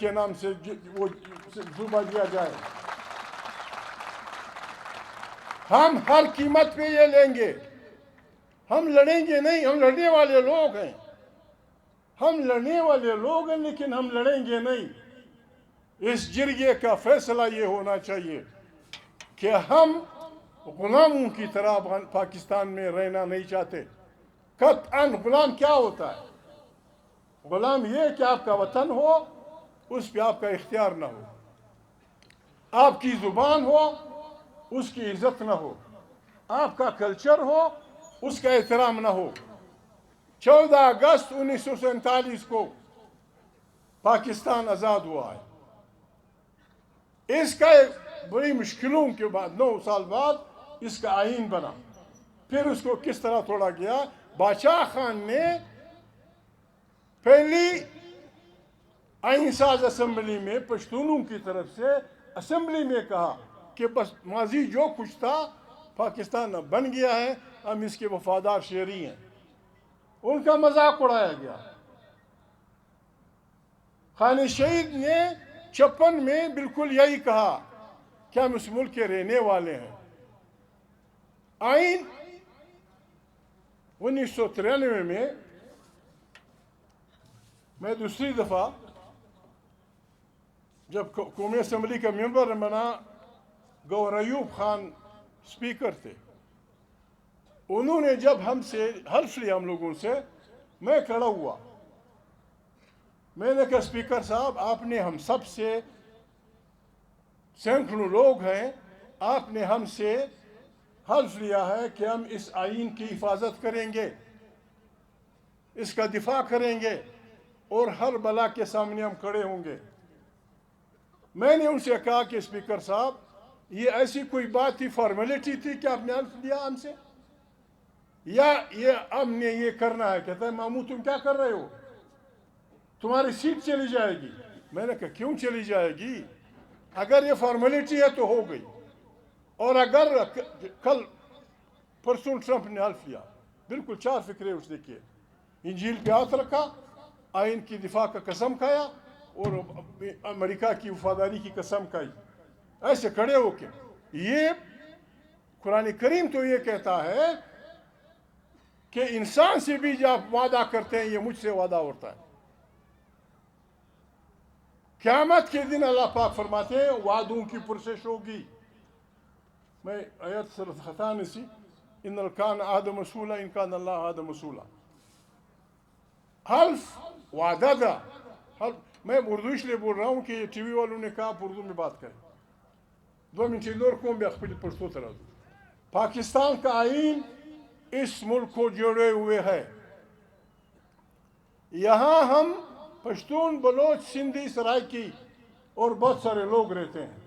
کے نام سے وہ صوبہ دیا جائے. ہم ہر قیمت پہ یہ لیں گے. ہم لڑیں گے نہیں, ہم لڑنے والے لوگ ہیں. ہم لڑنے والے لوگ ہیں لیکن ہم لڑیں گے نہیں. اس جرگے کا فیصلہ یہ ہونا چاہیے کہ ہم غلاموں کی طرح پاکستان میں رہنا نہیں چاہتے. قطعاً غلام کیا ہوتا ہے؟ غلام یہ کہ آپ کا وطن ہو, اس پہ آپ کا اختیار نہ ہو, آپ کی زبان ہو, اس کی عزت نہ ہو, آپ کا کلچر ہو, اس کا احترام نہ ہو. 14 اگست 1947 کو پاکستان آزاد ہوا ہے. اس کا بڑی مشکلوں کے بعد 9 سال بعد اس کا آئین بنا. پھر اس کو کس طرح توڑا گیا؟ بادشاہ خان نے پہلی آئین ساز اسمبلی میں پشتونوں کی طرف سے اسمبلی میں کہا کہ بس ماضی جو کچھ تھا پاکستان اب بن گیا ہے, ہم اس کے وفادار شہری ہیں. ان کا مذاق اڑایا گیا. خان شہید نے 56 میں بالکل یہی کہا کہ ہم اس ملک کے رہنے والے ہیں. آئین 1993 میں دوسری دفعہ جب قومی اسمبلی کا ممبر بنا, گورنر ایوب خان سپیکر تھے. انہوں نے جب ہم سے حلف لیا, ہم لوگوں سے, میں کھڑا ہوا, میں نے کہا سپیکر صاحب آپ نے ہم سب سے, سینکڑوں لوگ ہیں, آپ نے ہم سے حلف لیا ہے کہ ہم اس آئین کی حفاظت کریں گے, اس کا دفاع کریں گے اور ہر بلا کے سامنے ہم کھڑے ہوں گے. میں نے ان سے کہا کہ سپیکر صاحب یہ ایسی کوئی بات تھی, فارمیلٹی تھی کہ آپ نے حلف لیا ہم سے, یا یہ ہم نے یہ کرنا ہے؟ کہتا ہے مامو تم کیا کر رہے ہو, تمہاری سیٹ چلی جائے گی. میں نے کہا کیوں چلی جائے گی؟ اگر یہ فارمیلٹی ہے تو ہو گئی, اور اگر کل پرسوں ٹرمپ نے حلف لیا, بالکل 4 فکرے اس نے کیے, انجیل پہ ہاتھ رکھا, آئین کی دفاع کا قسم کھایا اور امریکہ کی وفاداری کی قسم کھائی, ایسے کھڑے ہو کے. یہ قرآن کریم تو یہ کہتا ہے کہ انسان سے بھی جب وعدہ کرتے ہیں یہ مجھ سے وعدہ ہوتا ہے. قیامت کے دن اللہ پاک فرماتے ہیں وعدوں کی پرسش ہوگی. میں آیت صورت خطا نسی, ان الکان عہد مسئولہ ان کان اللہ عہد مسئولہ. حلف وعدہ تھا. میں اردو اس لیے بول رہا ہوں کہ ٹی وی والوں نے کہا آپ اردو میں بات کریں. 2 منٹ دور کو بھی اخبر پرسو طرح. پاکستان کا آئین اس ملک کو جوڑے ہوئے ہے. یہاں ہم پشتون, بلوچ, سندھی, سرائکی اور بہت سارے لوگ رہتے ہیں.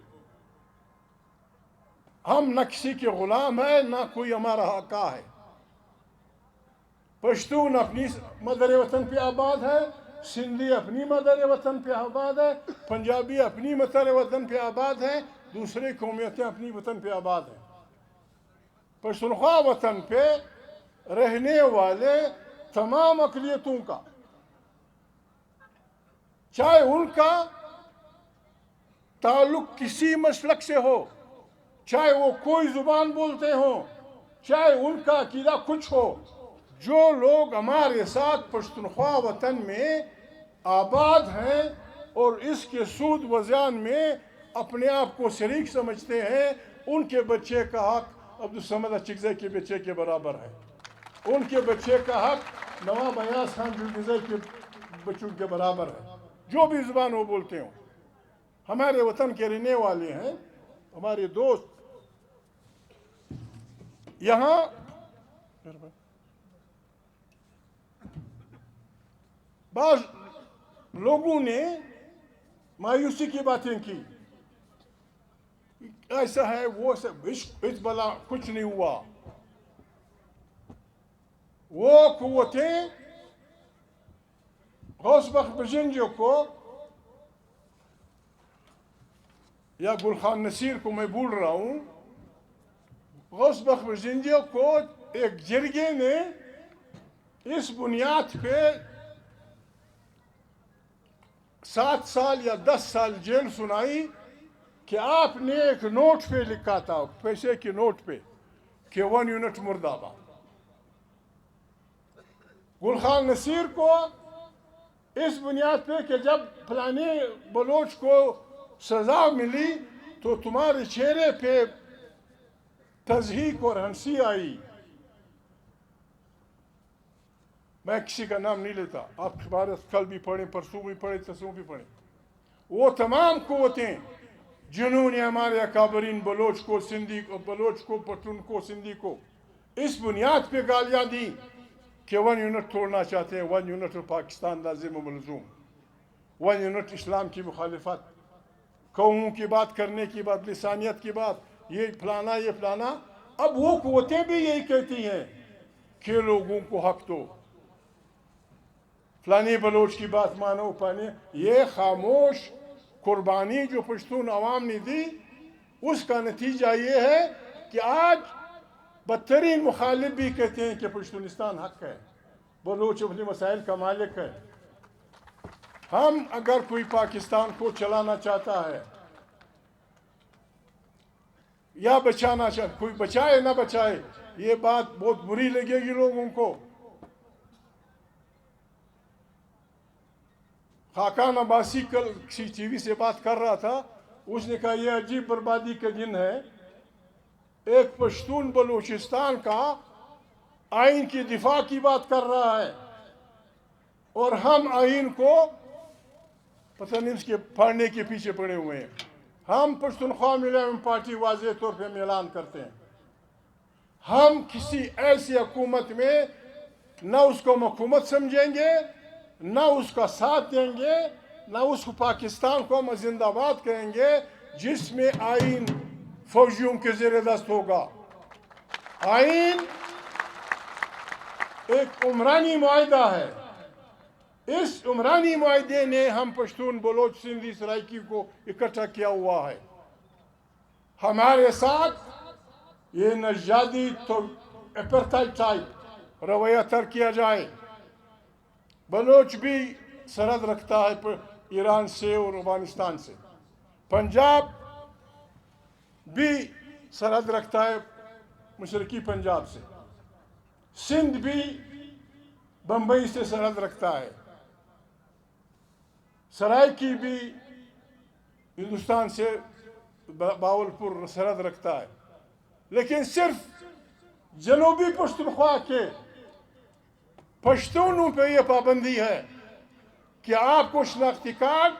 ہم نہ کسی کے غلام ہیں, نہ کوئی ہمارا حقا ہے. پشتون اپنی مدر وطن پہ آباد ہے, سندھی اپنی مدر وطن پہ آباد ہے, پنجابی اپنی مدر وطن پہ آباد ہے, دوسری قومیتیں اپنی وطن پہ آباد ہیں. پشتونخوا وطن پہ رہنے والے تمام اقلیتوں کا, چاہے ان کا تعلق کسی مسلک سے ہو, چاہے وہ کوئی زبان بولتے ہوں, چاہے ان کا عقیدہ کچھ ہو, جو لوگ ہمارے ساتھ پشتونخوا وطن میں آباد ہیں اور اس کے سود و زیان میں اپنے آپ کو شریک سمجھتے ہیں, ان کے بچے کا حق عبدالصمد اچکزئی کے بچے کے برابر ہے. ان کے بچے کا حق نواب ایاز خان جلگزئی کے بچوں کے برابر ہے, جو بھی زبان وہ بولتے ہوں. ہمارے وطن کے رہنے والے ہیں, ہمارے دوست. یہاں بعض لوگوں نے مایوسی کی باتیں کی, ایسا ہے وہ اس بلا کچھ نہیں ہوا. وہ قوتیں غوث بخش بجنجو کو یا گل خان نصیر کو میں بھول رہا ہوں, غوث بخش بجنجو کو ایک جرگے نے اس بنیاد پہ 7 سال یا 10 سال جیل سنائی کہ آپ نے ایک نوٹ پہ لکھا تھا، پیسے کے نوٹ پہ، کہ 1 یونٹ مرد آباد۔ گل خان نصیر کو اس بنیاد پہ کہ جب فلانے بلوچ کو سزا ملی تو تمہارے چہرے پہ تضحیک اور ہنسی آئی۔ میں کسی کا نام نہیں لیتا، آپ عبارت کل بھی پڑھیں، پرسوں بھی پڑھیں، ترسوں بھی پڑھیں۔ وہ تمام قوتیں جنہوں نے ہمارے اکابرین بلوچ کو، سندھی کو، بلوچ کو، پٹھن کو، سندھی کو اس بنیاد پہ گالیاں دی کہ 1 یونٹ توڑنا چاہتے ہیں، 1 یونٹ پاکستان لازم و ملزوم، 1 یونٹ اسلام کی مخالفت، قوموں کی بات کرنے کی بات، لسانیت کی بات، یہ فلانا یہ فلانا۔ اب وہ قوتیں بھی یہی کہتی ہیں کہ لوگوں کو حق دو، فلانی بلوچ کی بات مانو، پانے۔ یہ خاموش قربانی جو پشتون عوام نے دی، اس کا نتیجہ یہ ہے کہ آج بدترین مخالف بھی کہتے ہیں کہ پشتونستان حق ہے، بلوچ اپنے مسائل کا مالک ہے۔ ہم اگر کوئی پاکستان کو چلانا چاہتا ہے یا بچانا چاہتا، کوئی بچائے نہ بچائے، یہ بات بہت بری لگے گی لوگوں کو۔ خاقان عباسی کل کسی ٹی وی سے بات کر رہا تھا، اس نے کہا یہ عجیب بربادی کا دن ہے، ایک پشتون بلوچستان کا آئین کی دفاع کی بات کر رہا ہے اور ہم آئین کو پتہ نہیں اس کے پھاڑنے کے پیچھے پڑے ہوئے ہیں۔ ہم پشتونخوا ملیم پارٹی واضح طور پہ اعلان کرتے ہیں، ہم کسی ایسی حکومت میں نہ اس کو حکومت سمجھیں گے، نہ اس کا ساتھ دیں گے، نہ اس کو پاکستان کو ہم زندہ باد کہیں گے جس میں آئین فوجیوں کے زیر دست ہوگا۔ آئین ایک عمرانی معاہدہ ہے، اس عمرانی معاہدے نے ہم پشتون بلوچ سندھی سرائکی کو اکٹھا کیا ہوا ہے۔ ہمارے ساتھ یہ نژادی تو اپرٹائڈ ٹائپ رویہ تر کیا جائے۔ بلوچ بھی سرحد رکھتا ہے ایران سے اور افغانستان سے، پنجاب بھی سرحد رکھتا ہے مشرقی پنجاب سے، سندھ بھی بمبئی سے سرحد رکھتا ہے، سرائکی بھی ہندوستان سے باولپور سرحد رکھتا ہے۔ لیکن صرف جنوبی پشتونخوا کے پشتونوں پہ یہ پابندی ہے کہ آپ کو شناختی کارڈ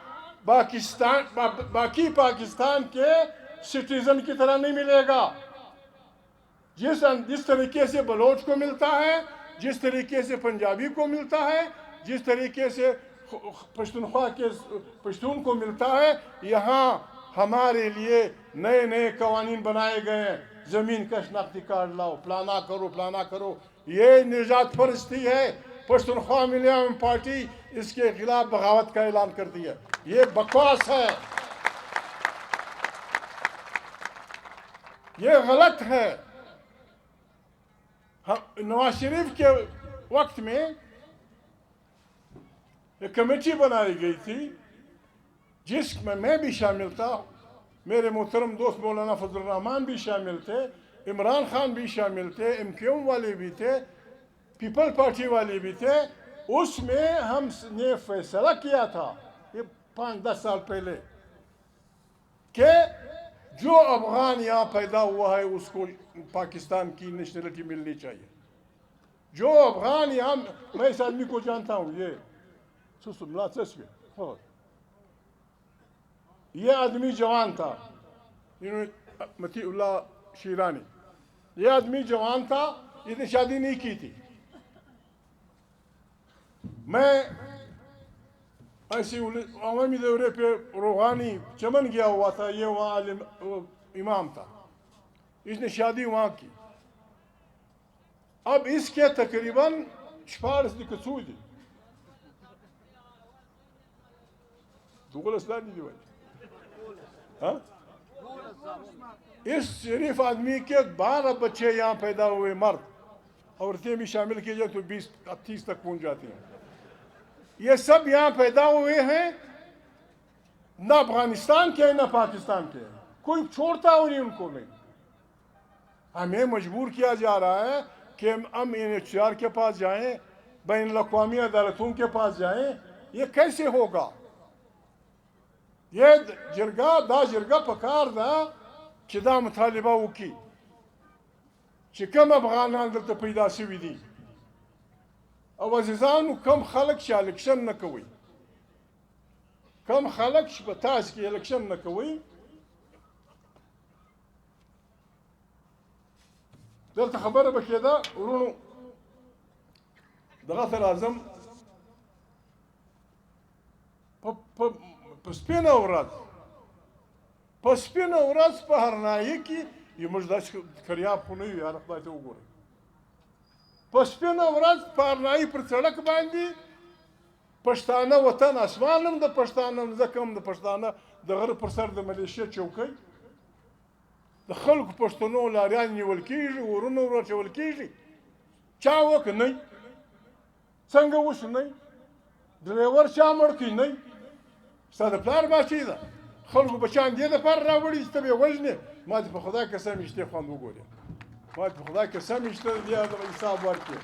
باقی پاکستان کے سٹیزن کی طرح نہیں ملے گا۔ جس طریقے سے بلوچ کو ملتا ہے، جس طریقے سے پنجابی کو ملتا ہے، جس طریقے سے پشتونخوا کے پشتون کو ملتا ہے، یہاں ہمارے لیے نئے نئے قوانین بنائے گئے ہیں۔ زمین کا شناختی کارڈ لاؤ، پلانا کرو، پلانا کرو۔ یہ نجات پرستی ہے۔ پشتونخوا ملیم پارٹی اس کے خلاف بغاوت کا اعلان کرتی ہے۔ یہ بکواس ہے، یہ غلط ہے۔ نواز شریف کے وقت میں ایک کمیٹی بنائی گئی تھی جس میں میں بھی شامل تھا، میرے محترم دوست مولانا فضل الرحمان بھی شامل تھے، عمران خان بھی شامل تھے، ایم کیو ایم والے بھی تھے، پیپل پارٹی والے بھی تھے۔ اس میں ہم نے فیصلہ کیا تھا، یہ 5-10 سال پہلے، کہ جو افغان یہاں پیدا ہوا ہے اس کو پاکستان کی نیشنلٹی ملنی چاہیے۔ جو افغان یہاں، میں اس آدمی کو جانتا ہوں، یہ آدمی جوان تھا، متی اللہ شیرانی، یہ آدمی جوان تھا، اس نے شادی نہیں کی تھی۔ میں ایسی عوامی دورے پہ روحانی چمن گیا ہوا تھا، یہ وہاں امام تھا، اس نے شادی وہاں کی۔ اب اس کے تقریباً 4 کچھ دی اس شریف آدمی کے 12 بچے یہاں پیدا ہوئے، مرد، عورتیں بھی شامل کی جائے تو 20-30 تک پہنچ جاتی ہیں۔ یہ سب یہاں پیدا ہوئے ہیں نہ افغانستان کے نہ پاکستان کے، کوئی چھوڑتا ہو نہیں ان کو نہیں. ہمیں مجبور کیا جا رہا ہے کہ ہم UNHCR کے پاس جائیں، بین الاقوامی عدالتوں کے پاس جائیں. یہ کیسے ہوگا؟ یہ جرگہ پکار دا کہ دا مطالبہ وکی کہ کم افغانان دلتا پیدا سوی دی او عزیزانو کم خلق چې الیکشن نه کوي، کم خلق چې په تاسو کې الیکشن نه کوي. دلته خبره به کېده ورونو دغه ته راځم په سپینه ورځ په هرنایي کې موږ داسې کریاب خو نه یو یاره خدای ته وګورئ. په سپینه ورځ په هرنایي پر سړک باندې پښتانه وطن اسمان هم د پښتانه ځکه هم د پښتانه د غره پر سر د ملیشیا چوکۍ د خلکو پښتنو لاریان نیول کېږي، ورونه ورچول کېږي. چا وکړ نه؟ څنګه وشو نه؟ ډریور چا مړ کړي نه؟ ستا د پلار باچۍ ده. خلکو بچیان دې دپاره راوړي چې ته به یې وژنې. ما دې په خدای قسم یې شتې خوند وګورې، ما دې په خدای قسم یې شته دې دغه حساب ورکړې.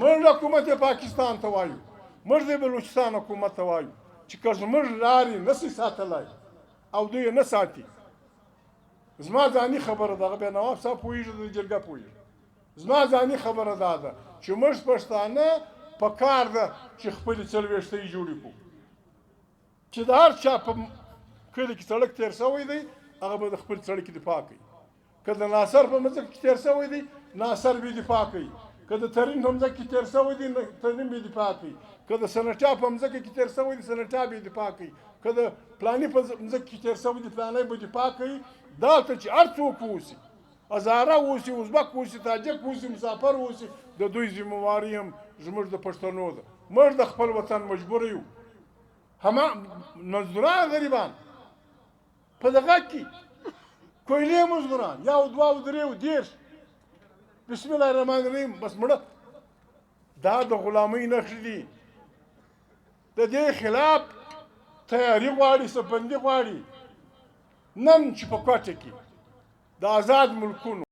موږ حکومت پاکستان ته وایو، موږ د بلوچستان حکومت ته وایو چې که زموږ لارې نشي ساتلی او دوی یې نه ساتي. زما ځاني خبره ده، هغه بیا نواب صاحب پوهېږي، د جرګه پوهېږي. زما ځاني خبره دا ده چې موږ پښتانه په کار ده چې خپلې څلوېښتۍ جوړې کړو، چې د هر چا په کلي کې سړک تېر شوی دی هغه به د خپل سړک دفاع کوي. که د ناصر په مځکه کې تېر شوی دی ناصر به دفاع کوي، که د ترین په مځکه کې تېر شوی دی ترین به دفاع کوي، که د سنټا په مځکه کې تېر شوی دی سنټا به دفاع کوي، که د پلاني په مځکه کې تېر شوی دی پلانی به دفاع کوي. دلته چې هر څوک اوسي، هزاره اوسي، ازبک اوسي، تاجک اوسي، مسافر اوسي، د دوی ذمهواري هم زموږ د پښتنو ده. موږ د خپل وطن مجبوره یو. مزدوران غریبان په دغه کې کویلې مزدوران یو دوه او درې او دېرش، بسم الله الرحمن الرحیم، بس مړه. دا د غلامۍ نښې دي. د دې خلاف تیاري غواړي، سفبندي غواړي. نن چې په کوټه کې د آزاد ملکونو